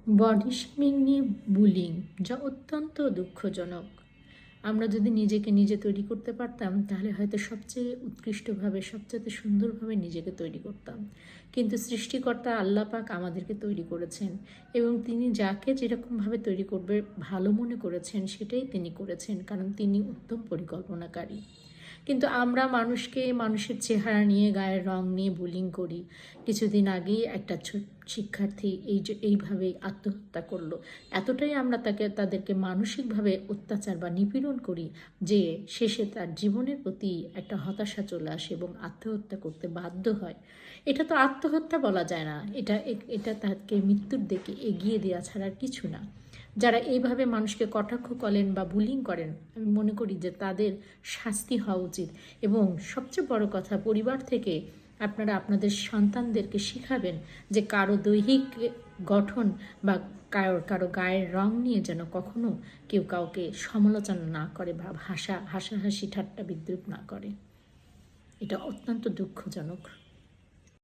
Body shaming নিয়ে bullying, যা অত্যন্ত দুঃখজনক। আমরা যদি নিজেকে নিজে তৈরি করতে পারতাম তাহলে হয়তো সবচেয়ে উৎকৃষ্টভাবে, সবচেয়ে সুন্দরভাবে নিজেকে তৈরি করতাম। কিন্তু সৃষ্টিকর্তা আল্লাহ পাক আমাদেরকে তৈরি করেছেন এবং তিনি যাকে যেরকমভাবে তৈরি করবে ভালো মনে করেছেন সেটাই তিনি করেছেন, কারণ তিনি উত্তম পরিকল্পনাকারী। কিন্তু আমরা মানুষের চেহারা নিয়ে, গায়ের রং নিয়ে বুলিং করি। কিছুদিন আগেই একটা শিক্ষার্থী এইভাবেই আত্মহত্যা করলো। এতটাই আমরা তাদেরকে মানসিকভাবে অত্যাচার বা নিপীড়ন করি যে শেষে তার জীবনের প্রতি একটা হতাশা চলে আসে এবং আত্মহত্যা করতে বাধ্য হয়। এটা তো আত্মহত্যা বলা যায় না, এটা তাকে মৃত্যুর দিকে এগিয়ে দেওয়া ছাড়া কিছু না। যারা এইভাবে মানুষকে কটাক্ষ করেন বা বুলিং করেন, আমি মনে করি যে তাদের শাস্তি হওয়া উচিত। এবং সবচেয়ে বড় কথা, পরিবার থেকে আপনারা আপনাদের সন্তানদেরকে শিখাবেন যে কারো দৈহিক গঠন বা কারো গায়ের রং নিয়ে যেন কখনো কেউ কাউকে সমালোচনা না করে বা হাসাহাসি ঠাট্টা বিদ্রুপ না করে। এটা অত্যন্ত দুঃখজনক।